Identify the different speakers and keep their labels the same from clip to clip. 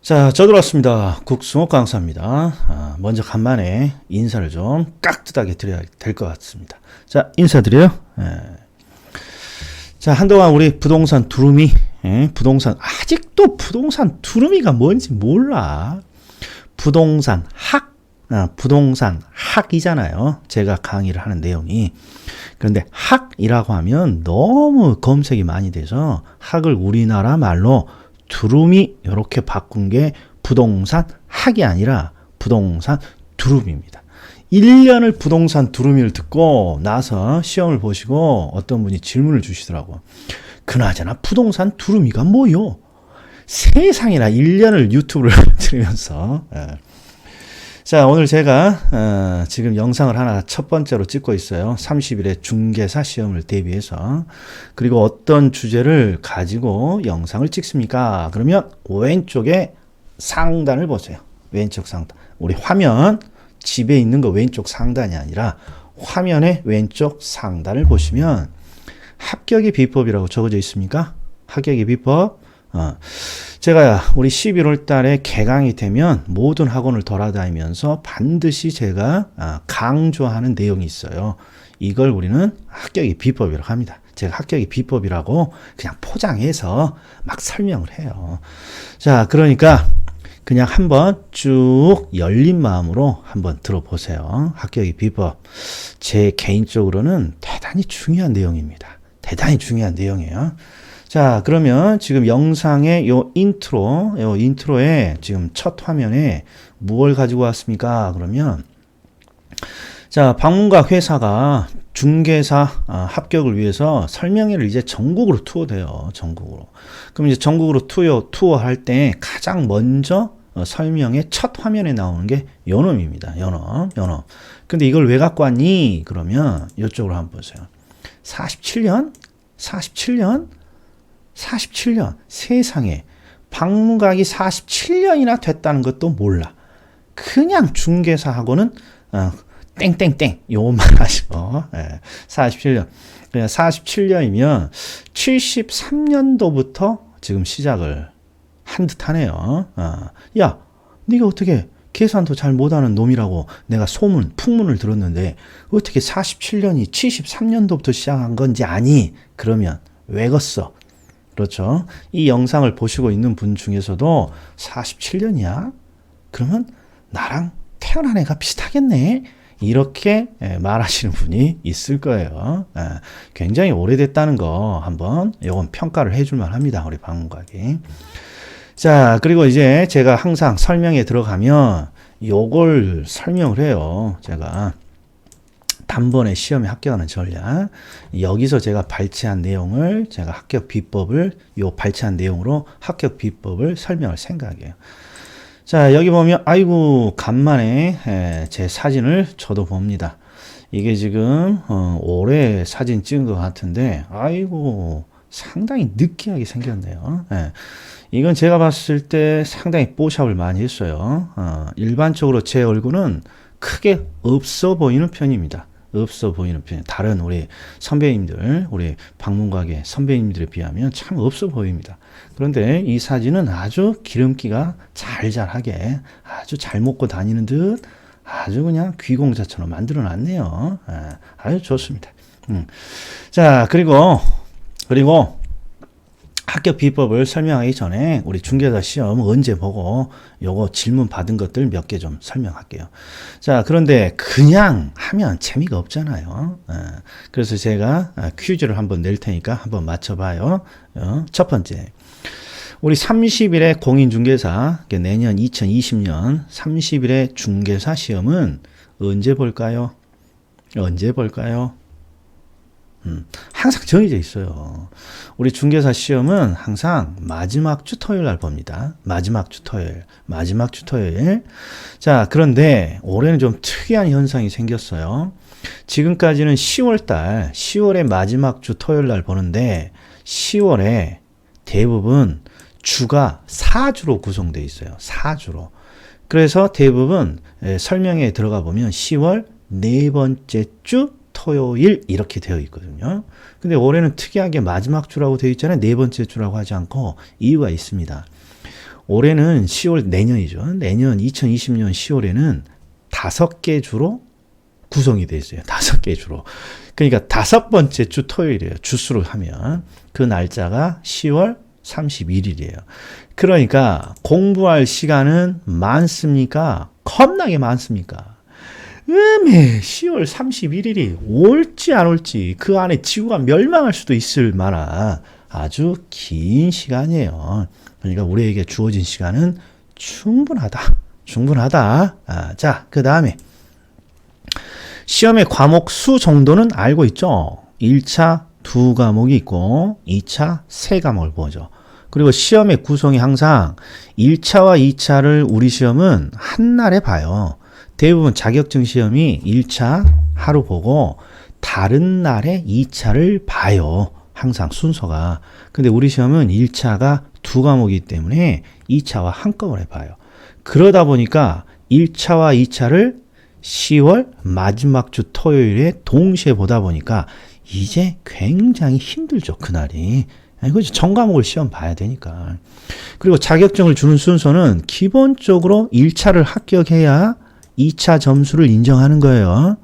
Speaker 1: 자, 저들어왔습니다. 국승호 강사입니다. 먼저 간만에 인사를 좀 깍듯하게 드려야 될 것 같습니다. 자, 인사드려요. 자, 한동안 우리 부동산 두루미, 아직도 부동산 두루미가 뭔지 몰라. 부동산 부동산 학이잖아요. 제가 강의를 하는 내용이. 그런데 학이라고 하면 너무 검색이 많이 돼서 학을 우리나라 말로 두루미 이렇게 바꾼 게 부동산 학이 아니라 부동산 두루미입니다. 1년을 부동산 두루미를 듣고 나서 시험을 보시고 어떤 분이 질문을 주시더라고. 그나저나 부동산 두루미가 뭐요? 세상에나 1년을 유튜브를 들으면서 자, 오늘 제가 지금 영상을 하나 첫 번째로 찍고 있어요. 30일에 중개사 시험을 대비해서. 그리고 어떤 주제를 가지고 영상을 찍습니까? 그러면 왼쪽에 상단을 보세요. 왼쪽 상단. 우리 화면, 집에 있는 거 왼쪽 상단이 아니라 화면의 왼쪽 상단을 보시면 합격의 비법이라고 적어져 있습니까? 합격의 비법. 제가 우리 11월 달에 개강이 되면 모든 학원을 돌아다니면서 반드시 제가 강조하는 내용이 있어요. 이걸 우리는 합격의 비법이라고 합니다. 제가 합격의 비법이라고 그냥 포장해서 막 설명을 해요. 자, 그러니까 그냥 한번 쭉 열린 마음으로 한번 들어보세요. 합격의 비법. 제 개인적으로는 대단히 중요한 내용입니다. 대단히 중요한 내용이에요. 자, 그러면 지금 영상의 요 인트로에 지금 첫 화면에 무엇을 가지고 왔습니까? 그러면 자, 방문가 회사가 중개사 합격을 위해서 설명회를 이제 전국으로 투어돼요. 전국으로. 그럼 이제 전국으로 투어할 때 가장 먼저 설명의 첫 화면에 나오는 게 요놈입니다. 요놈. 근데 이걸 왜 갖고 왔니? 그러면 이쪽으로 한번 보세요. 47년 세상에 방문각이 47년이나 됐다는 것도 몰라. 그냥 중개사하고는 땡땡땡 요만 하시고 47년. 그냥 47년이면 73년도부터 지금 시작을 한 듯하네요. 야, 네가 어떻게 계산도 잘 못하는 놈이라고 내가 풍문을 들었는데 어떻게 47년이 73년도부터 시작한 건지 아니? 그러면 왜 걷어? 그렇죠. 이 영상을 보시고 있는 분 중에서도 47년이야? 그러면 나랑 태어난 애가 비슷하겠네? 이렇게 말하시는 분이 있을 거예요. 굉장히 오래됐다는 거 한번 요건 평가를 해줄 만합니다. 우리 방문각이. 자, 그리고 이제 제가 항상 설명에 들어가면 요걸 설명을 해요. 제가 단번에 시험에 합격하는 전략. 여기서 제가 발췌한 내용을 제가 합격 비법을 발췌한 내용으로 합격 비법을 설명할 생각이에요. 자, 여기 보면 아이고 간만에 제 사진을 저도 봅니다. 이게 지금 올해 사진 찍은 것 같은데 아이고 상당히 느끼하게 생겼네요. 이건 제가 봤을 때 상당히 뽀샵을 많이 했어요. 일반적으로 제 얼굴은 크게 없어 보이는 편입니다. 없어 보이는 편. 다른 우리 선배님들, 우리 방문각의 선배님들에 비하면 참 없어 보입니다. 그런데 이 사진은 아주 기름기가 잘잘하게 아주 잘 먹고 다니는 듯 아주 그냥 귀공자처럼 만들어 놨네요. 아주 좋습니다. 자, 그리고 합격 비법을 설명하기 전에 우리 중개사 시험 언제 보고 요거 질문 받은 것들 몇 개 좀 설명할게요. 자, 그런데 그냥 하면 재미가 없잖아요. 그래서 제가 퀴즈를 한번 낼 테니까 한번 맞춰봐요. 첫 번째. 우리 30일의 공인중개사, 내년 2020년 30일의 중개사 시험은 언제 볼까요? 항상 정해져 있어요. 우리 중개사 시험은 항상 마지막 주 토요일 날 봅니다. 마지막 주 토요일. 자, 그런데 올해는 좀 특이한 현상이 생겼어요. 지금까지는 10월의 마지막 주 토요일 날 보는데 10월에 대부분 주가 4주로 구성되어 있어요. 4주로. 그래서 대부분 설명에 들어가 보면 10월 네 번째 주 토요일 이렇게 되어 있거든요. 근데 올해는 특이하게 마지막 주라고 되어 있잖아요. 네 번째 주라고 하지 않고 이유가 있습니다. 올해는 10월 내년이죠. 내년 2020년 10월에는 5개 주로 구성이 되어 있어요. 5개 주로. 그러니까 5번째 주 토요일이에요. 주수를 하면. 그 날짜가 10월 31일이에요. 그러니까 공부할 시간은 많습니까? 겁나게 많습니까? 10월 31일이 올지 안 올지 그 안에 지구가 멸망할 수도 있을 만한 아주 긴 시간이에요. 그러니까 우리에게 주어진 시간은 충분하다. 자, 그 다음에 시험의 과목 수 정도는 알고 있죠. 1차 2과목이 있고 2차 3과목을 보죠. 그리고 시험의 구성이 항상 1차와 2차를 우리 시험은 한날에 봐요. 대부분 자격증 시험이 1차 하루 보고 다른 날에 2차를 봐요. 항상 순서가. 근데 우리 시험은 1차가 2과목이기 때문에 2차와 한꺼번에 봐요. 그러다 보니까 1차와 2차를 10월 마지막 주 토요일에 동시에 보다 보니까 이제 굉장히 힘들죠. 그날이. 그렇죠. 전 과목을 시험 봐야 되니까. 그리고 자격증을 주는 순서는 기본적으로 1차를 합격해야 2차 점수를 인정하는 거예요.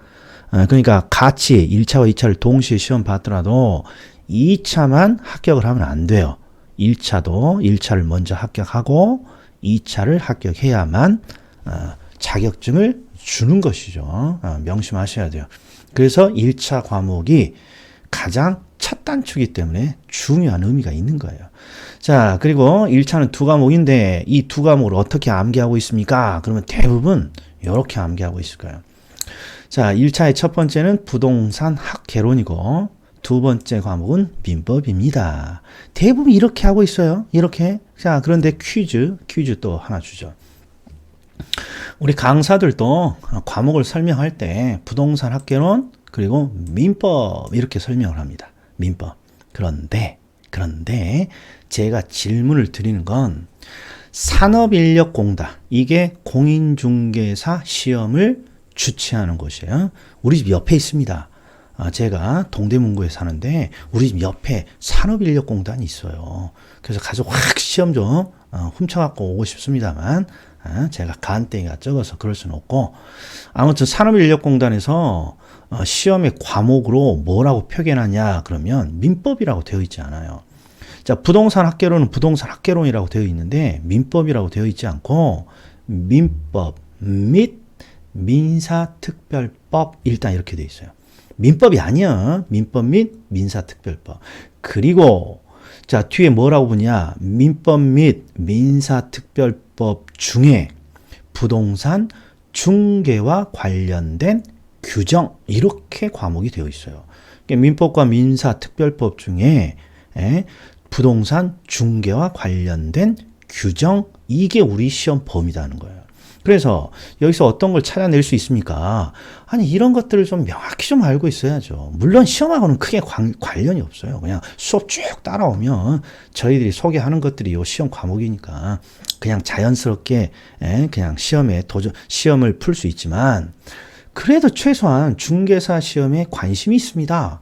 Speaker 1: 그러니까 같이 1차와 2차를 동시에 시험 봤더라도 2차만 합격을 하면 안 돼요. 1차도 1차를 먼저 합격하고 2차를 합격해야만 자격증을 주는 것이죠. 명심하셔야 돼요. 그래서 1차 과목이 가장 첫 단추이기 때문에 중요한 의미가 있는 거예요. 자, 그리고 1차는 2과목인데 이 2과목을 어떻게 암기하고 있습니까? 그러면 대부분 이렇게 암기하고 있을 거예요. 자, 1차의 첫 번째는 부동산 학개론이고 두 번째 과목은 민법입니다. 대부분 이렇게 하고 있어요. 이렇게. 자, 그런데 퀴즈 또 하나 주죠. 우리 강사들도 과목을 설명할 때 부동산 학개론 그리고 민법 이렇게 설명을 합니다. 민법. 그런데 제가 질문을 드리는 건 산업인력공단 이게 공인중개사 시험을 주최하는 곳이에요. 우리 집 옆에 있습니다. 제가 동대문구에 사는데 우리 집 옆에 산업인력공단이 있어요. 그래서 가서 확 시험 좀 훔쳐갖고 오고 싶습니다만 제가 간땡이가 적어서 그럴 수는 없고 아무튼 산업인력공단에서 시험의 과목으로 뭐라고 표기해놨냐 그러면 민법이라고 되어 있지 않아요. 자, 부동산 학개론은 부동산 학개론이라고 되어 있는데 민법이라고 되어 있지 않고 민법 및 민사특별법 일단 이렇게 되어 있어요. 민법이 아니야. 민법 및 민사특별법. 그리고 자, 뒤에 뭐라고 보냐? 민법 및 민사특별법 중에 부동산 중개와 관련된 규정 이렇게 과목이 되어 있어요. 그러니까 민법과 민사특별법 중에 부동산 중개와 관련된 규정 이게 우리 시험 범위라는 거예요. 그래서 여기서 어떤 걸 찾아낼 수 있습니까? 아니 이런 것들을 좀 명확히 좀 알고 있어야죠. 물론 시험하고는 크게 관련이 없어요. 그냥 수업 쭉 따라오면 저희들이 소개하는 것들이 요 시험 과목이니까 그냥 자연스럽게 그냥 시험을 풀 수 있지만 그래도 최소한 중개사 시험에 관심이 있습니다.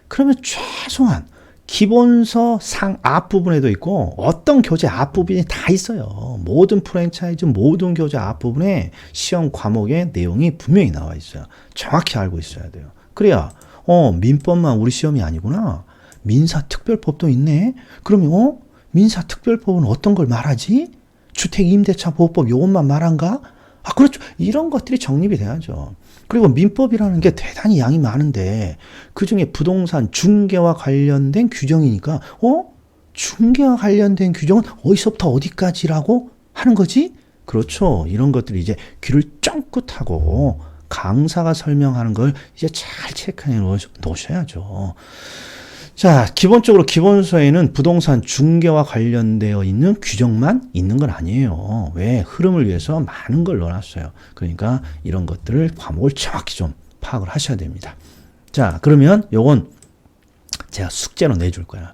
Speaker 1: 그러면 최소한 기본서 상 앞부분에도 있고 어떤 교재 앞부분이 다 있어요. 모든 프랜차이즈 모든 교재 앞부분에 시험 과목의 내용이 분명히 나와 있어요. 정확히 알고 있어야 돼요. 그래야 민법만 우리 시험이 아니구나. 민사특별법도 있네. 그러면 민사특별법은 어떤 걸 말하지? 주택임대차 보호법 요것만 말한가? 그렇죠. 이런 것들이 정립이 돼야죠. 그리고 민법이라는 게 대단히 양이 많은데 그중에 부동산 중개와 관련된 규정이니까 중개와 관련된 규정은 어디서부터 어디까지라고 하는 거지? 그렇죠. 이런 것들이 이제 귀를 쫑긋하고 강사가 설명하는 걸 이제 잘 체크해 놓으셔야죠. 자, 기본적으로 기본서에는 부동산 중개와 관련되어 있는 규정만 있는 건 아니에요. 왜? 흐름을 위해서 많은 걸 넣어놨어요. 그러니까 이런 것들을 과목을 정확히 좀 파악을 하셔야 됩니다. 자, 그러면 요건 제가 숙제로 내줄 거야.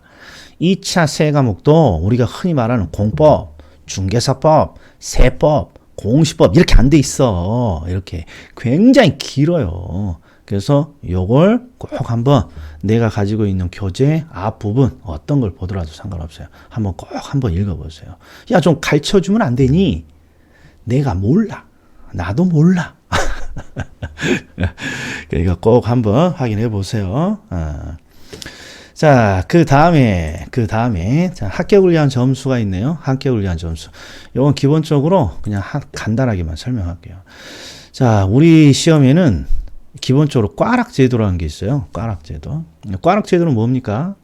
Speaker 1: 2차 세 과목도 우리가 흔히 말하는 공법, 중개사법, 세법, 공시법 이렇게 안 돼 있어. 이렇게 굉장히 길어요. 그래서 요걸 꼭 한번 내가 가지고 있는 교재 앞부분 어떤 걸 보더라도 상관없어요. 한번 꼭 한번 읽어보세요. 야, 좀 가르쳐주면 안 되니? 내가 몰라. 나도 몰라. 그러니까 꼭 한번 확인해 보세요. 자, 그 다음에, 자, 합격을 위한 점수가 있네요. 합격을 위한 점수. 이건 기본적으로 그냥 간단하게만 설명할게요. 자, 우리 시험에는 기본적으로 꽈락제도라는 게 있어요. 꽈락제도. 꽈락제도는 뭡니까?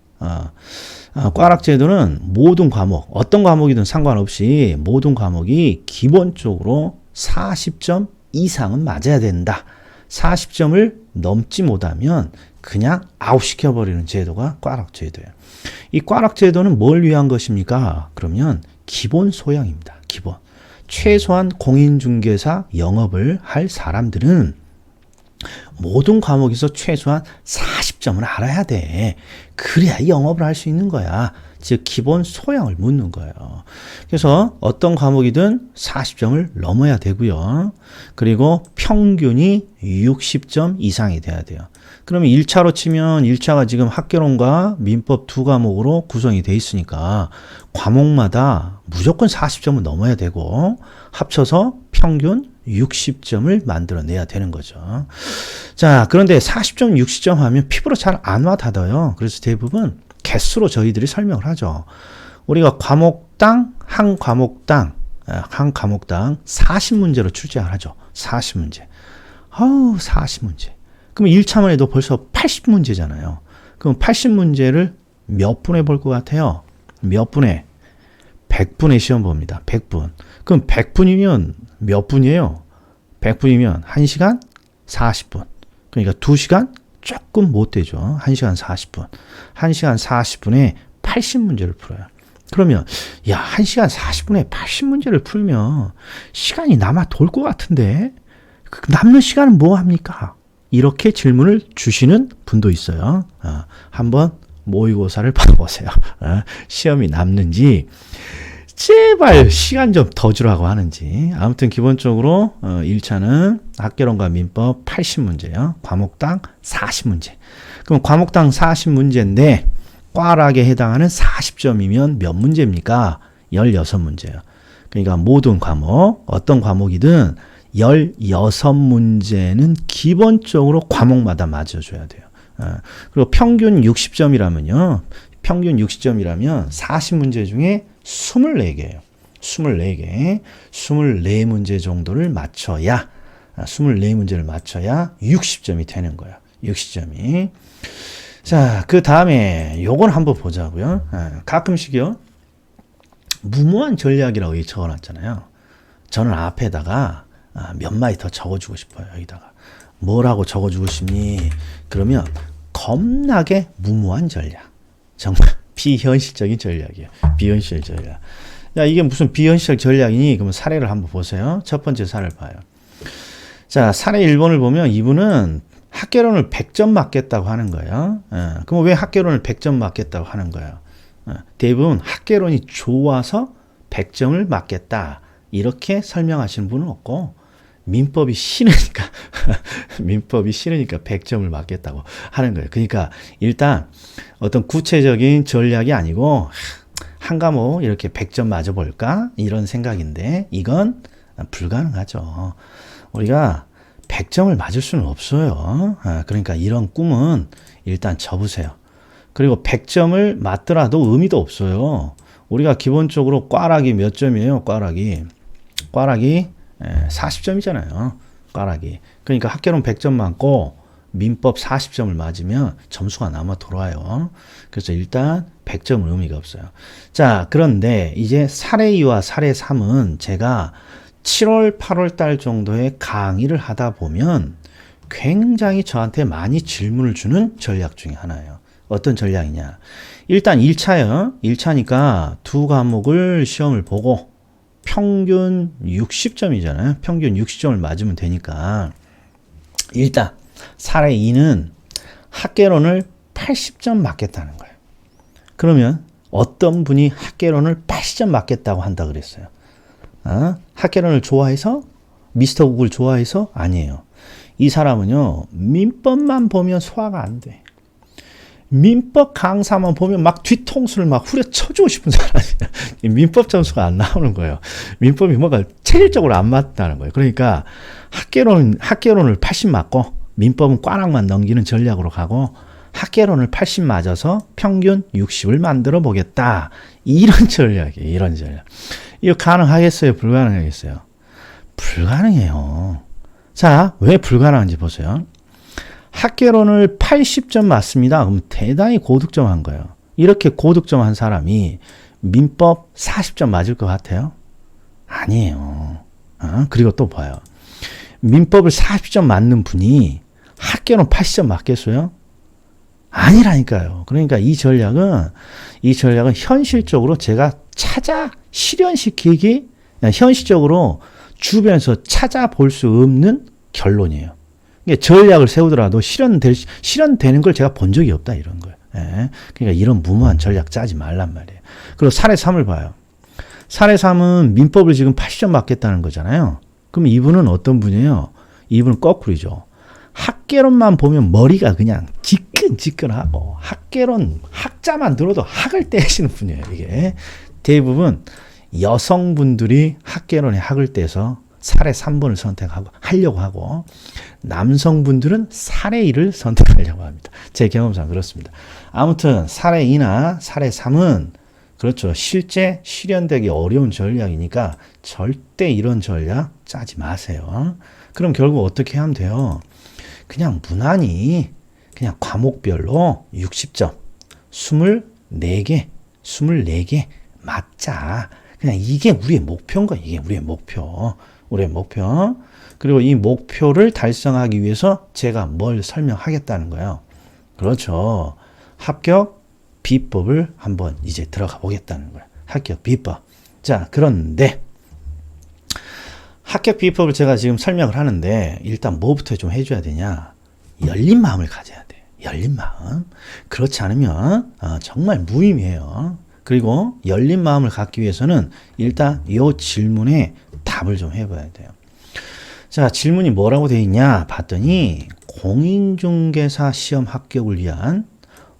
Speaker 1: 꽈락제도는 모든 과목, 어떤 과목이든 상관없이 모든 과목이 기본적으로 40점 이상은 맞아야 된다. 40점을 넘지 못하면 그냥 아웃시켜버리는 제도가 꽈락제도예요. 이 꽈락제도는 뭘 위한 것입니까? 그러면 기본 소양입니다. 기본. 최소한 공인중개사 영업을 할 사람들은 모든 과목에서 최소한 40점을 알아야 돼. 그래야 영업을 할 수 있는 거야. 즉 기본 소양을 묻는 거예요. 그래서 어떤 과목이든 40점을 넘어야 되고요. 그리고 평균이 60점 이상이 돼야 돼요. 그러면 1차로 치면 1차가 지금 학개론과 민법 두 과목으로 구성이 돼 있으니까 과목마다 무조건 40점은 넘어야 되고 합쳐서 평균 60점을 만들어내야 되는 거죠. 자, 그런데 40점, 60점 하면 피부로 잘 안 와닿아요. 그래서 대부분 개수로 저희들이 설명을 하죠. 우리가 한 과목당 40문제로 출제를 하죠. 40문제. 40문제. 그럼 1차만 해도 벌써 80문제잖아요. 그럼 80문제를 몇 분에 볼 것 같아요? 몇 분에? 100분의 시험 봅니다. 100분. 그럼 100분이면 몇 분이에요? 100분이면 1시간 40분. 그러니까 2시간 조금 못 되죠. 1시간 40분. 1시간 40분에 80문제를 풀어요. 그러면 야, 1시간 40분에 80문제를 풀면 시간이 남아 돌 것 같은데 남는 시간은 뭐 합니까? 이렇게 질문을 주시는 분도 있어요. 한번 모의고사를 봐보세요. 시험이 남는지 제발 시간 좀 더 주라고 하는지. 아무튼 기본적으로 1차는 학개론과 민법 80문제요. 과목당 40문제. 그럼 과목당 40문제인데 꽈락에 해당하는 40점이면 몇 문제입니까? 16문제예요. 그러니까 모든 과목, 어떤 과목이든 16문제는 기본적으로 과목마다 맞아줘야 돼요. 그리고 평균 60점이라면요. 평균 60점이라면 40문제 중에 24개예요. 24개. 24문제 정도를 맞춰야 24문제를 맞춰야 60점이 되는 거예요. 60점이. 자, 그 다음에 요건 한번 보자고요. 가끔씩요. 무모한 전략이라고 여기 적어놨잖아요. 저는 앞에다가 몇 마디 더 적어주고 싶어요. 여기다가. 뭐라고 적어주고 싶니? 그러면 겁나게 무모한 전략. 정말 비현실적인 전략이에요. 비현실 전략. 야, 이게 무슨 비현실 전략이니? 그러면 사례를 한번 보세요. 첫 번째 사례를 봐요. 자, 사례 1번을 보면 이분은 학개론을 100점 맞겠다고 하는 거예요. 그럼 왜 학개론을 100점 맞겠다고 하는 거예요? 대부분 학개론이 좋아서 100점을 맞겠다. 이렇게 설명하시는 분은 없고 민법이 싫으니까 민법이 싫으니까 100점을 맞겠다고 하는 거예요. 그러니까 일단 어떤 구체적인 전략이 아니고 한 과목 이렇게 100점 맞아볼까? 이런 생각인데 이건 불가능하죠. 우리가 100점을 맞을 수는 없어요. 그러니까 이런 꿈은 일단 접으세요. 그리고 100점을 맞더라도 의미도 없어요. 우리가 기본적으로 꽈락이 몇 점이에요? 꽈락이 40점이잖아요. 꽈락이. 그러니까 학개론 100점 맞고 민법 40점을 맞으면 점수가 남아 돌아요. 그래서 일단 100점은 의미가 없어요. 자, 그런데 이제 사례 2와 사례 3은 제가 7월, 8월 달 정도에 강의를 하다 보면 굉장히 저한테 많이 질문을 주는 전략 중에 하나예요. 어떤 전략이냐. 일단 1차요. 1차니까 두 과목을 시험을 보고 평균 60점이잖아요. 평균 60점을 맞으면 되니까 일단 사례 2는 학개론을 80점 맞겠다는 거예요. 그러면 어떤 분이 학개론을 80점 맞겠다고 한다 그랬어요. 학개론을 좋아해서? 미스터 국을 좋아해서? 아니에요. 이 사람은요, 민법만 보면 소화가 안 돼. 민법 강사만 보면 막 뒤통수를 막 후려쳐주고 싶은 사람이야. 민법 점수가 안 나오는 거예요. 민법이 뭔가 체질적으로 안 맞다는 거예요. 그러니까 학개론을 80 맞고 민법은 꽈락만 넘기는 전략으로 가고 학개론을 80 맞아서 평균 60을 만들어 보겠다. 이런 전략이에요. 이런 전략. 이거 가능하겠어요? 불가능하겠어요? 불가능해요. 자, 왜 불가능한지 보세요. 학개론을 80점 맞습니다. 그럼 대단히 고득점 한 거예요. 이렇게 고득점 한 사람이 민법 40점 맞을 것 같아요? 아니에요. 그리고 또 봐요. 민법을 40점 맞는 분이 학개론 80점 맞겠어요? 아니라니까요. 그러니까 이 전략은 현실적으로 제가 찾아 실현시키기, 현실적으로 주변에서 찾아볼 수 없는 결론이에요. 전략을 세우더라도 실현되는 걸 제가 본 적이 없다, 이런 거예요. 예. 그러니까 이런 무모한 전략 짜지 말란 말이에요. 그리고 사례 3을 봐요. 사례 3은 민법을 지금 80점 맞겠다는 거잖아요. 그럼 이분은 어떤 분이에요? 이분은 거꾸로죠. 학개론만 보면 머리가 그냥 지끈지끈하고 학자만 들어도 학을 떼시는 분이에요. 이게 대부분 여성분들이 학개론에 학을 떼서 사례 3번을 선택하려고 하고 남성분들은 사례 1을 선택하려고 합니다. 제 경험상 그렇습니다. 아무튼 사례 2나 사례 3은 그렇죠. 실제 실현되기 어려운 전략이니까 절대 이런 전략 짜지 마세요. 그럼 결국 어떻게 하면 돼요? 그냥 무난히 그냥 과목별로 60점 24개 맞자. 그냥 이게 우리의 목표인 거야. 이게 우리의 목표. 그리고 이 목표를 달성하기 위해서 제가 뭘 설명하겠다는 거예요. 그렇죠. 합격 비법을 한번 이제 들어가 보겠다는 거예요. 합격 비법. 자, 그런데 합격 비법을 제가 지금 설명을 하는데 일단 뭐부터 좀 해줘야 되냐? 열린 마음을 가져야 돼. 열린 마음. 그렇지 않으면 정말 무의미해요. 그리고 열린 마음을 갖기 위해서는 일단 이 질문에 답을 좀 해봐야 돼요. 자, 질문이 뭐라고 되어 있냐 봤더니 공인중개사 시험 합격을 위한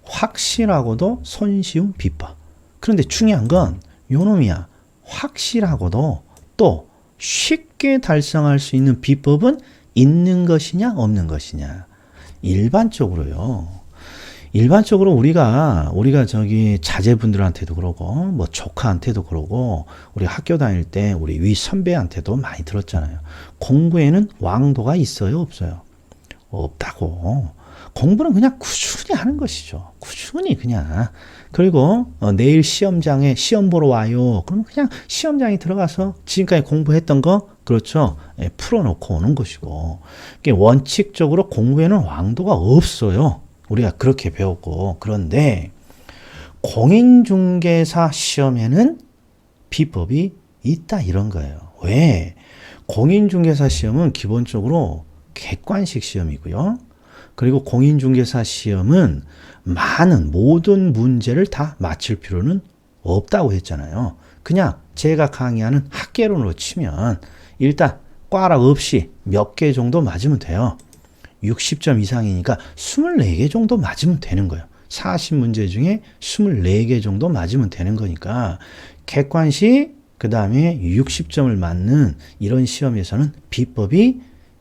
Speaker 1: 확실하고도 손쉬운 비법. 그런데 중요한 건 요놈이야. 확실하고도 또 쉽게 달성할 수 있는 비법은 있는 것이냐 없는 것이냐. 일반적으로 우리가 저기 자제분들한테도 그러고 뭐 조카한테도 그러고 우리 학교 다닐 때 우리 위 선배한테도 많이 들었잖아요. 공부에는 왕도가 있어요, 없어요? 없다고. 공부는 그냥 꾸준히 하는 것이죠. 꾸준히 그냥. 그리고 내일 시험장에 시험 보러 와요. 그러면 그냥 시험장에 들어가서 지금까지 공부했던 거 그렇죠. 풀어놓고 오는 것이고. 원칙적으로 공부에는 왕도가 없어요. 우리가 그렇게 배웠고. 그런데 공인중개사 시험에는 비법이 있다 이런 거예요. 왜? 공인중개사 시험은 기본적으로 객관식 시험이고요. 그리고 공인중개사 시험은 모든 문제를 다 맞출 필요는 없다고 했잖아요. 그냥 제가 강의하는 학개론으로 치면 일단 꽈락 없이 몇 개 정도 맞으면 돼요. 60점 이상이니까 24개 정도 맞으면 되는 거예요. 40문제 중에 24개 정도 맞으면 되는 거니까 객관식 그 다음에 60점을 맞는 이런 시험에서는 비법이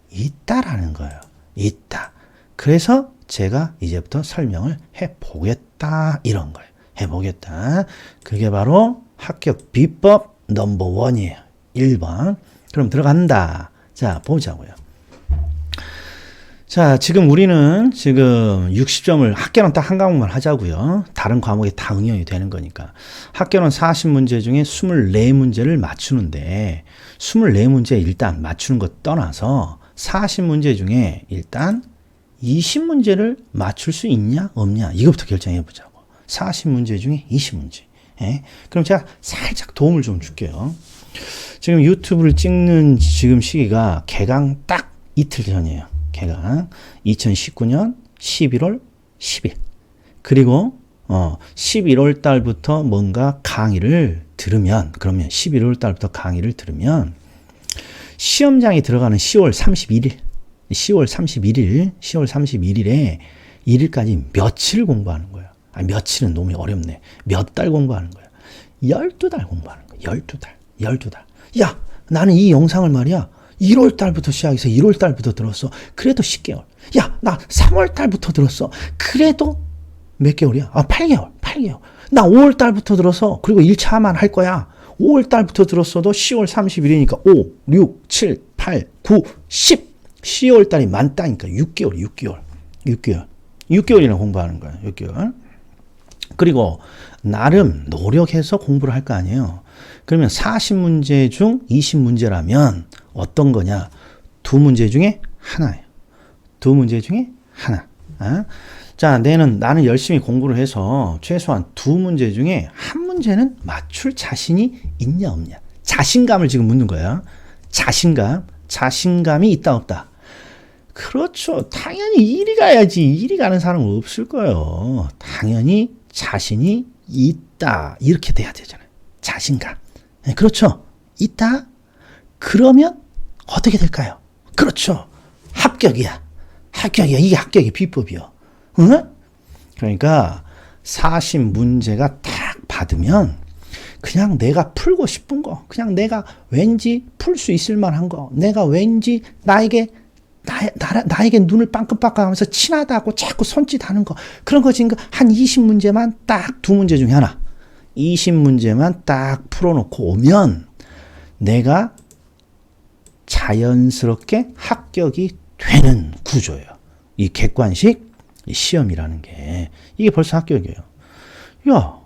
Speaker 1: 있다라는 거예요. 있다. 그래서 제가 이제부터 설명을 해보겠다 이런 거예요. 해보겠다. 그게 바로 합격 비법 넘버 1이에요. 1번. 그럼 들어간다. 자, 보자고요. 자, 우리는 60점을 학개론 딱 한 과목만 하자고요. 다른 과목에 다 응용이 되는 거니까. 학개론 40문제 중에 24문제를 맞추는데 24문제 일단 맞추는 거 떠나서 40문제 중에 일단 20문제를 맞출 수 있냐 없냐 이것부터 결정해 보자고. 40문제 중에 20문제. 예? 그럼 제가 살짝 도움을 좀 줄게요. 지금 유튜브를 찍는 지금 시기가 개강 딱 이틀 전이에요. 개강 2019년 11월 10일. 그리고 11월 달부터 뭔가 강의를 들으면 그러면 11월 달부터 강의를 들으면 시험장에 들어가는 10월 31일 10월 31일에 1일까지 며칠 공부하는 거야. 며칠은 너무 어렵네. 몇 달 공부하는 거야. 12달 공부하는 거야. 12달. 야, 나는 이 영상을 말이야. 1월 달부터 시작해서 1월 달부터 들었어. 그래도 10개월. 야, 나 3월 달부터 들었어. 그래도 몇 개월이야? 8개월. 나 5월 달부터 들어서 그리고 1차만 할 거야. 5월 달부터 들었어도 10월 31일이니까 5, 6, 7, 8, 9, 10. 10월 달이 만따니까 6개월이나 공부하는 거야. 6개월. 그리고 나름 노력해서 공부를 할 거 아니에요. 그러면 40문제 중 20문제라면 어떤 거냐? 2문제 중에 하나예요. 2문제 중에 하나. 자, 나는 열심히 공부를 해서 최소한 2문제 중에 한 문제는 맞출 자신이 있냐 없냐. 자신감을 지금 묻는 거야. 자신감이 있다 없다. 그렇죠. 당연히 이리 가야지. 이리 가는 사람은 없을 거예요. 당연히 자신이 있다. 이렇게 돼야 되잖아요. 자신감. 네, 그렇죠. 있다. 그러면 어떻게 될까요? 그렇죠. 합격이야. 이게 합격의 비법이요. 응? 그러니까 40문제가 딱 받으면 그냥 내가 풀고 싶은 거, 그냥 내가 왠지 풀 수 있을 만한 거, 내가 왠지 나에게 눈을 빵긋빵긋하면서 친하다고 자꾸 손짓하는 거, 그런 거 지금 한 20문제만 딱 2문제 중에 하나, 20문제만 딱 풀어놓고 오면 내가 자연스럽게 합격이 되는 구조예요. 이 객관식 시험이라는 게 이게 벌써 합격이에요. 야,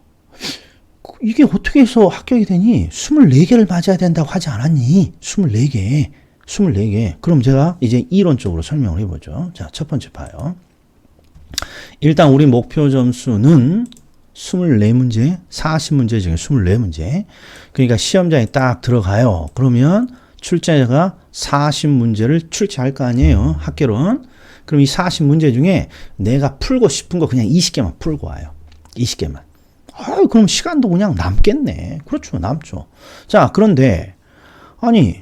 Speaker 1: 이게 어떻게 해서 합격이 되니? 24개를 맞아야 된다고 하지 않았니? 24개. 그럼 제가 이제 이론적으로 설명을 해보죠. 자, 첫 번째 봐요. 일단 우리 목표 점수는 24문제, 40문제 중에 24문제. 그러니까 시험장에 딱 들어가요. 그러면 출제자가 40문제를 출제할 거 아니에요. 학교론. 그럼 이 40문제 중에 내가 풀고 싶은 거 그냥 20개만 풀고 와요. 20개만. 그럼 시간도 그냥 남겠네. 그렇죠. 남죠. 자, 그런데 아니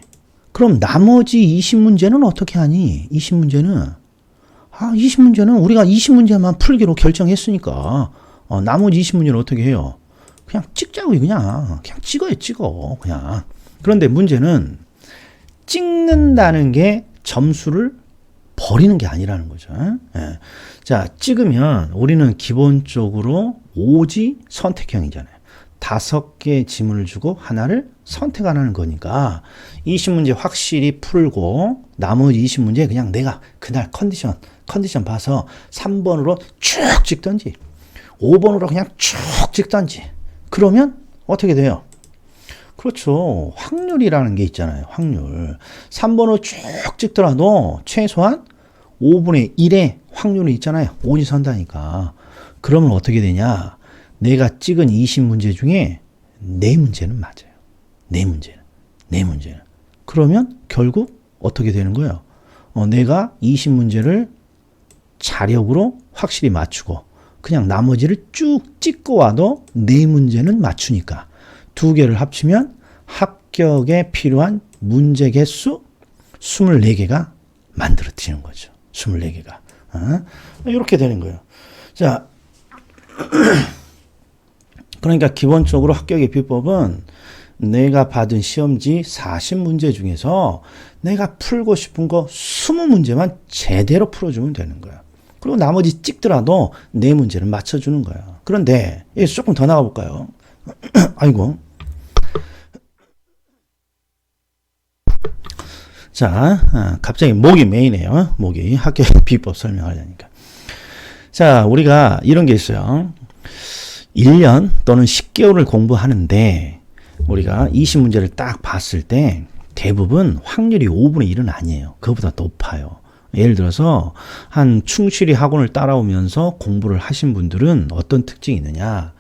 Speaker 1: 그럼 나머지 20문제는 어떻게 하니? 20문제는 우리가 20문제만 풀기로 결정했으니까 나머지 20문제는 어떻게 해요? 그냥 찍자고 그냥 찍어. 그냥. 그런데 문제는 찍는다는 게 점수를 버리는 게 아니라는 거죠. 예. 자, 찍으면 우리는 기본적으로 오지 선택형이잖아요. 5개 지문을 주고 하나를 선택 안 하는 거니까 20문제 확실히 풀고 나머지 20문제 그냥 내가 그날 컨디션 봐서 3번으로 쭉 찍던지 5번으로 그냥 쭉 찍던지 그러면 어떻게 돼요? 그렇죠. 확률이라는 게 있잖아요. 확률. 3번으로 쭉 찍더라도 최소한 5분의 1의 확률이 있잖아요. 오지 선다니까. 그러면 어떻게 되냐? 내가 찍은 20문제 중에 4문제는 맞아요. 4문제는. 그러면 결국 어떻게 되는 거예요? 내가 20문제를 자력으로 확실히 맞추고 그냥 나머지를 쭉 찍고 와도 4문제는 맞추니까 2개를 합치면 합격에 필요한 문제 개수 24개가 만들어지는 거죠. 24개가. 이렇게 되는 거예요. 자, 그러니까 기본적으로 합격의 비법은 내가 받은 시험지 40문제 중에서 내가 풀고 싶은 거 20문제만 제대로 풀어주면 되는 거야. 그리고 나머지 찍더라도 4문제를 맞춰주는 거야. 그런데 여기서 조금 더 나가볼까요? 아이고. 자, 갑자기 목이 메이네요. 목이 합격 비법 설명하려니까. 자, 우리가 이런 게 있어요. 1년 또는 10개월을 공부하는데 우리가 20문제를 딱 봤을 때 대부분 확률이 5분의 1은 아니에요. 그거보다 높아요. 예를 들어서 한 충실히 학원을 따라오면서 공부를 하신 분들은 어떤 특징이 있느냐?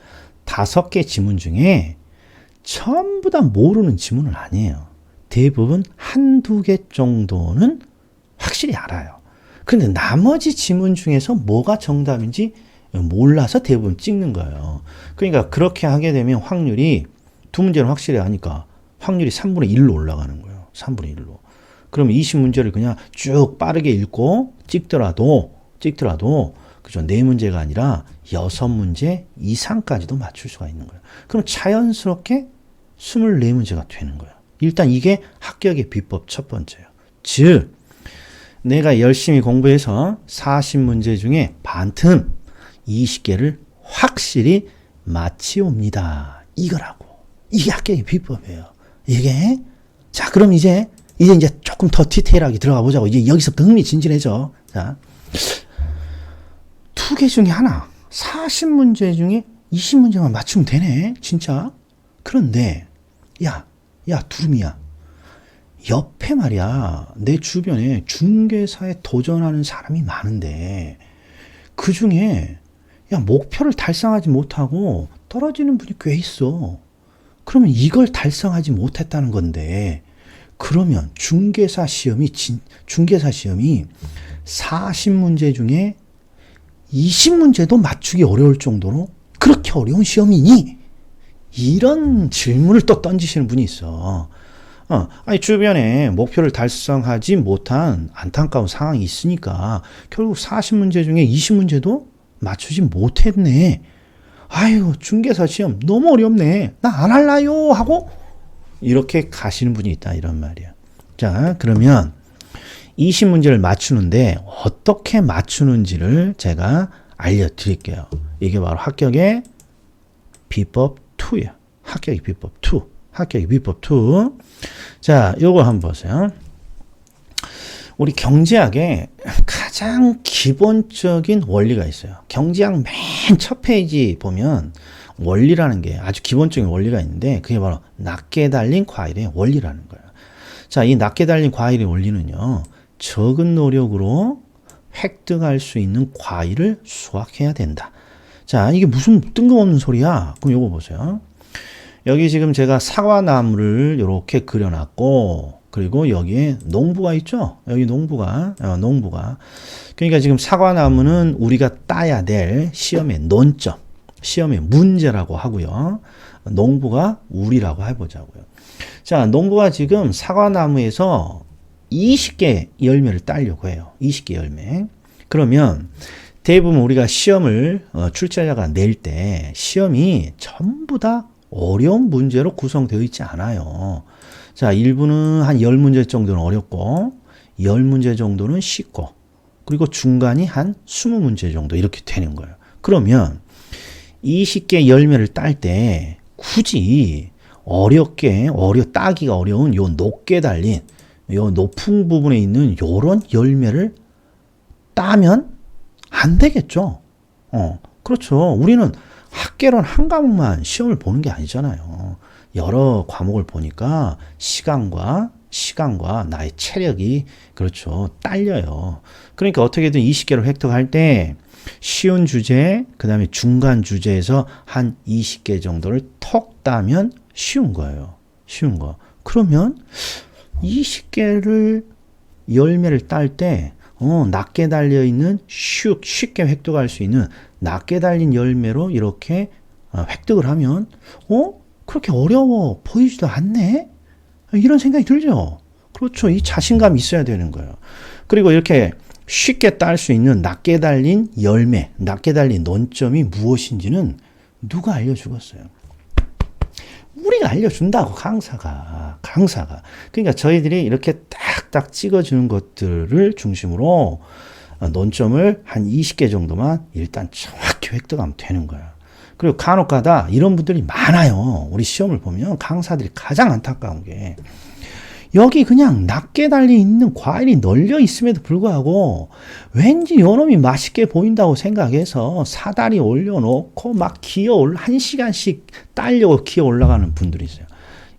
Speaker 1: 5개 지문 중에 전부 다 모르는 지문은 아니에요. 대부분 한두 개 정도는 확실히 알아요. 그런데 나머지 지문 중에서 뭐가 정답인지 몰라서 대부분 찍는 거예요. 그러니까 그렇게 하게 되면 확률이 2문제는 확실히 아니까 확률이 3분의 1로 올라가는 거예요. 3분의 1로. 그럼 20문제를 그냥 쭉 빠르게 읽고 찍더라도 그죠? 4문제가 아니라 6문제 이상까지도 맞출 수가 있는 거예요. 그럼 자연스럽게 24문제가 되는 거예요. 일단 이게 합격의 비법 첫 번째예요. 즉 내가 열심히 공부해서 40문제 중에 반틈 20개를 확실히 맞히옵니다. 이거라고. 이게 합격의 비법이에요. 이게 자 그럼 이제 조금 더 디테일하게 들어가 보자고. 이제 여기서부터 흥미진진해져. 자 2개 중에 하나 40문제 중에 20문제만 맞추면 되네. 진짜. 그런데 야 두루미야. 옆에 말이야. 내 주변에 중개사에 도전하는 사람이 많은데 그 중에 목표를 달성하지 못하고 떨어지는 분이 꽤 있어. 그러면 이걸 달성하지 못했다는 건데 그러면 중개사 시험이 40문제 중에 20문제도 맞추기 어려울 정도로 그렇게 어려운 시험이니? 이런 질문을 또 던지시는 분이 있어. 아니 주변에 목표를 달성하지 못한 안타까운 상황이 있으니까 결국 40문제 중에 20문제도 맞추지 못했네. 아유 중개사 시험 너무 어렵네. 나 안 할라요 하고 이렇게 가시는 분이 있다 이런 말이야. 자 그러면 20문제를 맞추는데 어떻게 맞추는지를 제가 알려드릴게요. 이게 바로 합격의 비법 2예요. 합격의 비법 2. 합격의 비법 2. 자, 요거 한번 보세요. 우리 경제학에 가장 기본적인 원리가 있어요. 경제학 맨 첫 페이지 보면 원리라는 게 아주 기본적인 원리가 있는데 그게 바로 낮게 달린 과일의 원리라는 거예요. 자, 이 낮게 달린 과일의 원리는요. 적은 노력으로 획득할 수 있는 과일을 수확해야 된다. 자, 이게 무슨 뜬금없는 소리야? 그럼 요거 보세요. 여기 지금 제가 사과나무를 이렇게 그려놨고, 그리고 여기에 농부가 있죠? 여기 농부가. 그러니까 지금 사과나무는 우리가 따야 될 시험의 논점, 시험의 문제라고 하고요. 농부가 우리라고 해보자고요. 자, 농부가 지금 사과나무에서 20개 열매를 따려고 해요. 20개 열매. 그러면 대부분 우리가 시험을 출제자가 낼 때 시험이 전부 다 어려운 문제로 구성되어 있지 않아요. 자, 일부는 한 10문제 정도는 어렵고 10문제 정도는 쉽고 그리고 중간이 한 20문제 정도 이렇게 되는 거예요. 그러면 20개 열매를 딸 때 굳이 따기가 어려운 요 높게 달린 요 높은 부분에 있는 요런 열매를 따면 안 되겠죠. 그렇죠. 우리는 학개론 한 과목만 시험을 보는 게 아니잖아요. 여러 과목을 보니까 시간과 나의 체력이 그렇죠. 딸려요. 그러니까 어떻게든 20개를 획득할 때 쉬운 주제, 그 다음에 중간 주제에서 한 20개 정도를 턱 따면 쉬운 거예요. 쉬운 거. 그러면 20개를 열매를 딸 때 낮게 달려있는 쉽게 획득할 수 있는 낮게 달린 열매로 이렇게 획득을 하면 그렇게 어려워 보이지도 않네? 이런 생각이 들죠. 그렇죠. 이 자신감이 있어야 되는 거예요. 그리고 이렇게 쉽게 딸 수 있는 낮게 달린 열매, 낮게 달린 논점이 무엇인지는 누가 알려주겠어요? 우리가 알려준다고 강사가. 그러니까 저희들이 이렇게 딱딱 찍어주는 것들을 중심으로 논점을 한 20개 정도만 일단 정확히 획득하면 되는 거야. 그리고 간혹가다 이런 분들이 많아요. 우리 시험을 보면 강사들이 가장 안타까운 게 여기 그냥 낮게 달려 있는 과일이 널려 있음에도 불구하고 왠지 요놈이 맛있게 보인다고 생각해서 사다리 올려놓고 막 한 시간씩 따려고 기어 올라가는 분들이 있어요.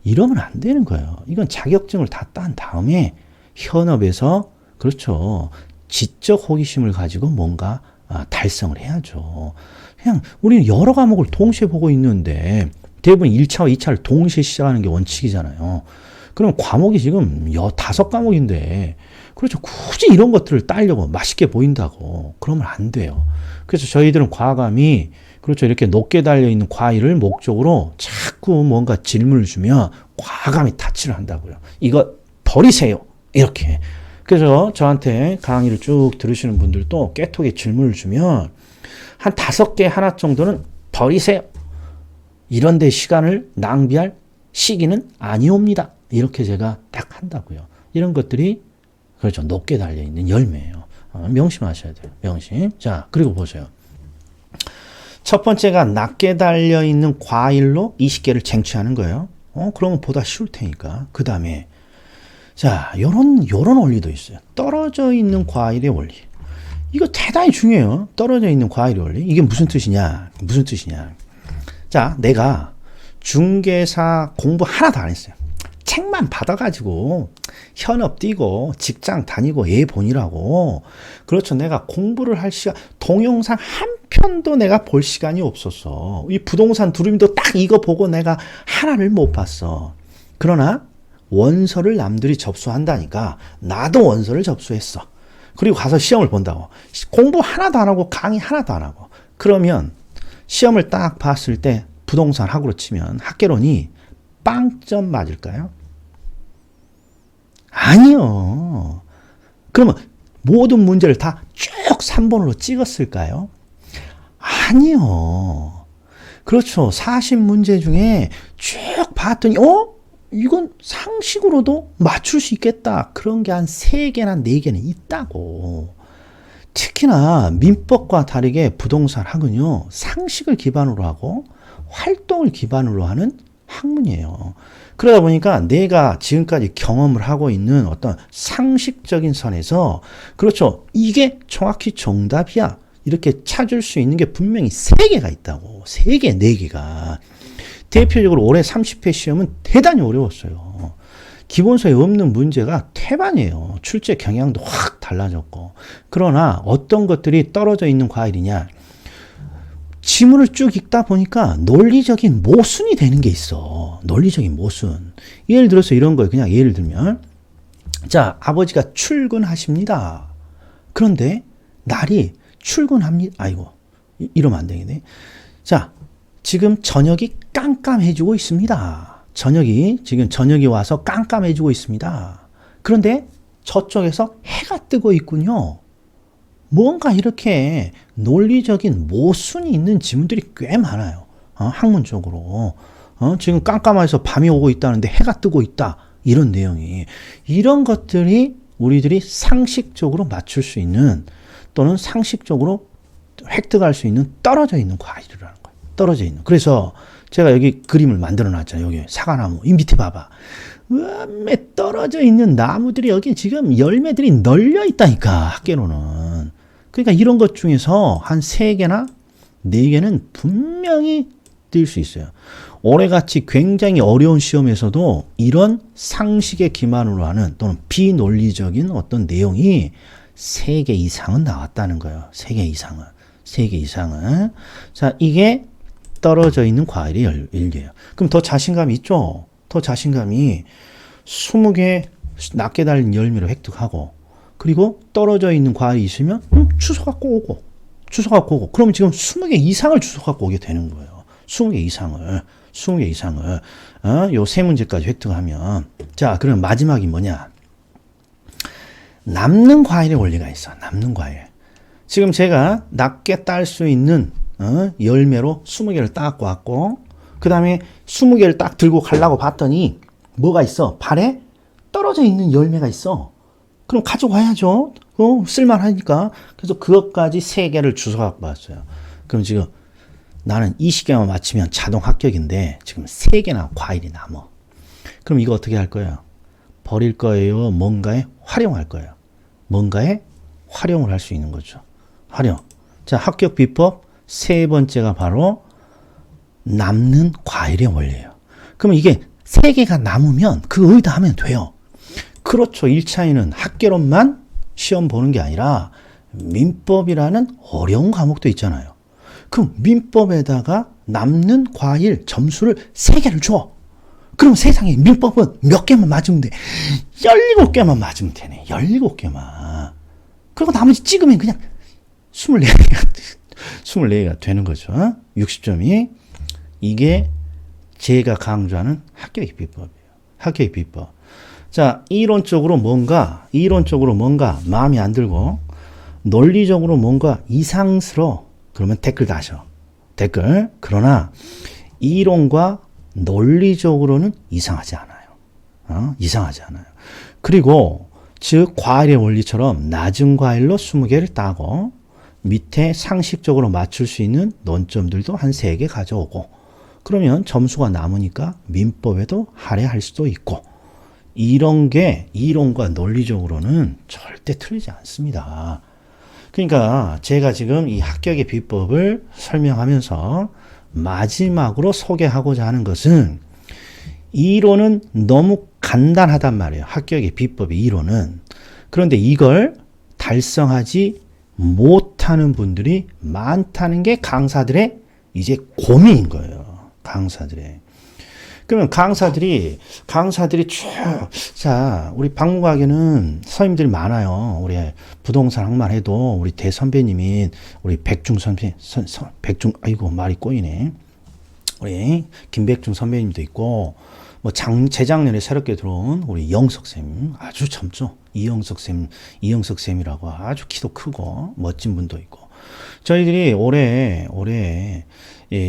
Speaker 1: 이러면 안 되는 거예요. 이건 자격증을 다 딴 다음에 현업에서 그렇죠. 지적 호기심을 가지고 뭔가 달성을 해야죠. 그냥 우리는 여러 과목을 동시에 보고 있는데 대부분 1차와 2차를 동시에 시작하는 게 원칙이잖아요. 그럼 과목이 지금 5과목인데 그렇죠. 굳이 이런 것들을 따려고 맛있게 보인다고 그러면 안 돼요. 그래서 저희들은 과감히 그렇죠. 이렇게 높게 달려있는 과일을 목적으로 자꾸 뭔가 질문을 주면 과감히 타치를 한다고요. 이거 버리세요. 이렇게. 그래서 저한테 강의를 쭉 들으시는 분들도 깨톡에 질문을 주면 한 5개 하나 정도는 버리세요. 이런 데 시간을 낭비할 시기는 아니옵니다. 이렇게 제가 딱 한다고요. 이런 것들이 그렇죠. 높게 달려있는 열매예요. 명심하셔야 돼요. 명심. 자, 그리고 보세요. 첫 번째가 낮게 달려있는 과일로 20개를 쟁취하는 거예요. 그러면 보다 쉬울 테니까. 그 다음에 자, 요런 원리도 있어요. 떨어져 있는 과일의 원리. 이거 대단히 중요해요. 떨어져 있는 과일의 원리. 이게 무슨 뜻이냐? 무슨 뜻이냐? 자, 내가 중개사 공부 하나도 안 했어요. 책만 받아가지고 현업 뛰고 직장 다니고 애 보느라고. 그렇죠. 내가 공부를 할 시간, 동영상 한 편도 내가 볼 시간이 없었어. 이 부동산 두루미도 딱 이거 보고 내가 하나를 못 봤어. 그러나 원서를 남들이 접수한다니까 나도 원서를 접수했어. 그리고 가서 시험을 본다고. 공부 하나도 안 하고 강의 하나도 안 하고. 그러면 시험을 딱 봤을 때 부동산 학으로 치면 학개론이 빵점 맞을까요? 아니요. 그러면 모든 문제를 다 쭉 3번으로 찍었을까요? 아니요. 그렇죠. 40문제 중에 쭉 봤더니 이건 상식으로도 맞출 수 있겠다. 그런 게 한 3개나 4개는 있다고. 특히나 민법과 다르게 부동산 학은요. 상식을 기반으로 하고 활동을 기반으로 하는 학문이에요. 그러다 보니까 내가 지금까지 경험을 하고 있는 어떤 상식적인 선에서 그렇죠. 이게 정확히 정답이야. 이렇게 찾을 수 있는 게 분명히 3개가 있다고. 3개, 4개가. 대표적으로 올해 30회 시험은 대단히 어려웠어요. 기본서에 없는 문제가 태반이에요. 출제 경향도 확 달라졌고. 그러나 어떤 것들이 떨어져 있는 과일이냐. 지문을 쭉 읽다 보니까 논리적인 모순이 되는 게 있어. 논리적인 모순. 예를 들어서 이런 거예요. 그냥 예를 들면. 자, 아버지가 출근하십니다. 그런데 날이 출근합니다. 아이고, 이러면 안 되겠네. 자, 지금 저녁이 깜깜해지고 있습니다. 지금 저녁이 와서 깜깜해지고 있습니다. 그런데 저쪽에서 해가 뜨고 있군요. 뭔가 이렇게 논리적인 모순이 있는 지문들이 꽤 많아요. 학문적으로. 지금 깜깜해서 밤이 오고 있다는데 해가 뜨고 있다. 이런 내용이. 이런 것들이 우리들이 상식적으로 맞출 수 있는 또는 상식적으로 획득할 수 있는 떨어져 있는 과일이라는 거예요. 떨어져 있는. 그래서 제가 여기 그림을 만들어 놨잖아요. 여기 사과나무. 이 밑에 봐봐. 으매 떨어져 있는 나무들이 여기 지금 열매들이 널려 있다니까. 학계로는. 그러니까 이런 것 중에서 한 3개나 4개는 분명히 뜰 수 있어요. 올해같이 굉장히 어려운 시험에서도 이런 상식에 기반으로 하는 또는 비논리적인 어떤 내용이 3개 이상은 나왔다는 거예요. 3개 이상은. 3개 이상은. 자, 이게 떨어져 있는 과일의 일개예요. 그럼 더 자신감이 있죠? 더 자신감이 20개 낮게 달린 열매를 획득하고 그리고 떨어져 있는 과일이 있으면 주워 갖고 오고 그러면 지금 20개 이상을 주워 갖고 오게 되는 거예요. 20개 이상을 요 3문제까지 획득하면 자, 그럼 마지막이 뭐냐? 남는 과일의 원리가 있어. 남는 과일. 지금 제가 낮게 딸 수 있는 열매로 20개를 딱 왔고 그 다음에 20개를 딱 들고 가려고 봤더니 뭐가 있어? 발에 떨어져 있는 열매가 있어. 그럼 가져와야죠. 쓸만하니까. 그래서 그것까지 3개를 주워 갖고 왔어요. 그럼 지금 나는 20개만 맞히면 자동 합격인데 지금 3개나 과일이 남아. 그럼 이거 어떻게 할 거예요? 버릴 거예요? 뭔가에 활용할 거예요? 뭔가에 활용을 할 수 있는 거죠. 활용. 자, 합격 비법 3번째가 바로 남는 과일의 원리예요. 그럼 이게 3개가 남으면 그거 어디다 하면 돼요. 그렇죠. 1차에는 학개론만 시험 보는 게 아니라 민법이라는 어려운 과목도 있잖아요. 그럼 민법에다가 남는 과일 점수를 3개를 줘. 그럼 세상에 민법은 몇 개만 맞으면 돼? 17개만 맞으면 되네. 17개만. 그리고 나머지 찍으면 그냥 24개가 되는 거죠. 60점이. 이게 제가 강조하는 합격의 비법이에요. 합격의 비법. 자, 이론적으로 뭔가 마음에 안 들고 논리적으로 뭔가 이상스러워. 그러면 댓글 다셔. 댓글. 그러나 이론과 논리적으로는 이상하지 않아요. 이상하지 않아요. 그리고 즉 과일의 원리처럼 낮은 과일로 20개를 따고 밑에 상식적으로 맞출 수 있는 논점들도 한 3개 가져오고 그러면 점수가 남으니까 민법에도 할애할 수도 있고 이런 게 이론과 논리적으로는 절대 틀리지 않습니다. 그러니까 제가 지금 이 합격의 비법을 설명하면서 마지막으로 소개하고자 하는 것은 이론은 너무 간단하단 말이에요. 합격의 비법의 이론은. 그런데 이걸 달성하지 못하는 분들이 많다는 게 강사들의 이제 고민인 거예요. 강사들의. 그러면 강사들이 쭉, 자, 우리 박물관에는 선생님들이 많아요. 우리 부동산 학만 해도 우리 대선배님인 우리 백중 선배, 아이고, 말이 꼬이네. 우리 김백중 선배님도 있고, 뭐 재작년에 새롭게 들어온 우리 영석쌤, 아주 젊죠. 이영석쌤이라고 아주 키도 크고, 멋진 분도 있고. 저희들이 올해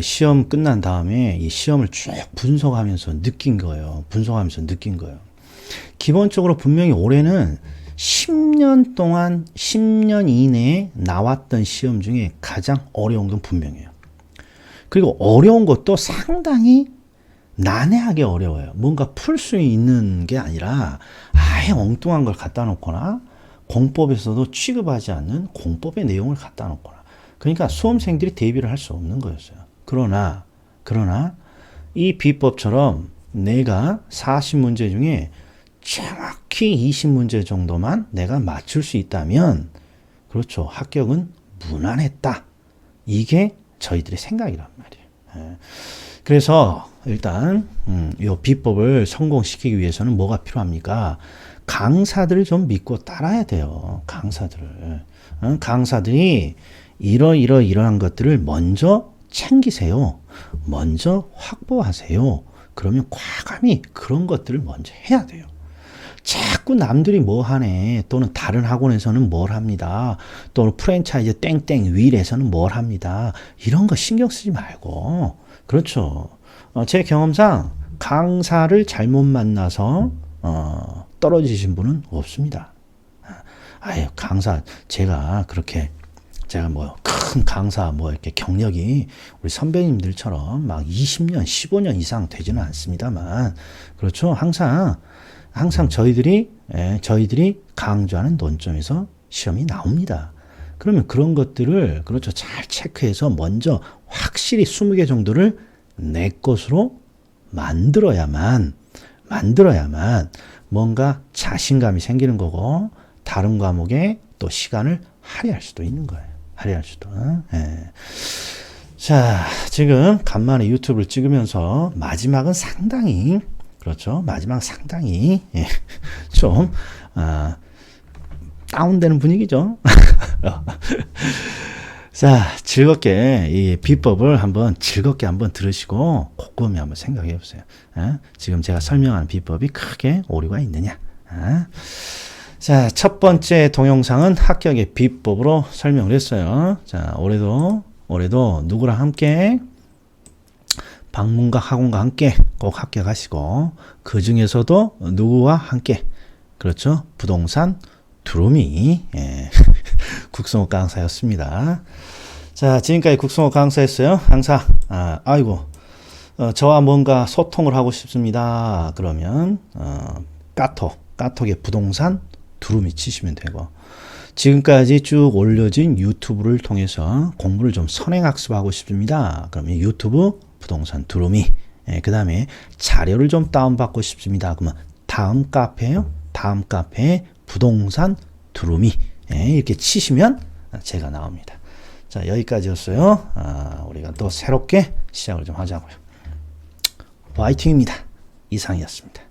Speaker 1: 시험 끝난 다음에 이 시험을 쭉 분석하면서 느낀 거예요. 기본적으로 분명히 올해는 10년 동안 10년 이내에 나왔던 시험 중에 가장 어려운 건 분명해요. 그리고 어려운 것도 상당히 난해하게 어려워요. 뭔가 풀 수 있는 게 아니라 아예 엉뚱한 걸 갖다 놓거나 공법에서도 취급하지 않는 공법의 내용을 갖다 놓거나 그러니까 수험생들이 대비를 할 수 없는 거였어요. 그러나 이 비법처럼 내가 40문제 중에 정확히 20문제 정도만 내가 맞출 수 있다면 그렇죠. 합격은 무난했다. 이게 저희들의 생각이란 말이에요. 그래서 일단 이 비법을 성공시키기 위해서는 뭐가 필요합니까? 강사들을 좀 믿고 따라야 돼요. 강사들이 이러한 것들을 먼저 챙기세요. 먼저 확보하세요. 그러면 과감히 그런 것들을 먼저 해야 돼요. 자꾸 남들이 뭐 하네. 또는 다른 학원에서는 뭘 합니다. 또는 프랜차이즈 땡땡 윌에서는 뭘 합니다. 이런 거 신경 쓰지 말고. 그렇죠. 제 경험상 강사를 잘못 만나서 떨어지신 분은 없습니다. 아유, 제가 큰 강사 이렇게 경력이 우리 선배님들처럼 막 20년, 15년 이상 되지는 않습니다만, 그렇죠. 항상 저희들이 강조하는 논점에서 시험이 나옵니다. 그러면 그런 것들을, 그렇죠. 잘 체크해서 먼저 확실히 20개 정도를 내 것으로 만들어야만 뭔가 자신감이 생기는 거고, 다른 과목에 또 시간을 할애할 수도 있는 거예요. 예. 자, 지금 간만에 유튜브를 찍으면서 마지막은 상당히 예, 좀 다운되는 분위기죠. 자, 즐겁게 이 비법을 즐겁게 한번 들으시고 곰곰이 한번 생각해 보세요. 지금 제가 설명하는 비법이 크게 오류가 있느냐. 자, 첫 번째 동영상은 합격의 비법으로 설명을 했어요. 자, 올해도 누구랑 함께? 방문각 학원과 함께 꼭 합격하시고, 그 중에서도 누구와 함께? 그렇죠. 부동산 두루미, 예. 국성호 강사였습니다. 자, 지금까지 국성호 강사였어요. 강사, 저와 뭔가 소통을 하고 싶습니다. 그러면, 까톡에 부동산 두루미 치시면 되고, 지금까지 쭉 올려진 유튜브를 통해서 공부를 좀 선행학습하고 싶습니다. 그러면 유튜브 부동산 두루미, 그 다음에 자료를 좀 다운받고 싶습니다. 그러면 다음 카페에 부동산 두루미, 이렇게 치시면 제가 나옵니다. 자, 여기까지였어요. 우리가 또 새롭게 시작을 좀 하자고요. 화이팅입니다. 이상이었습니다.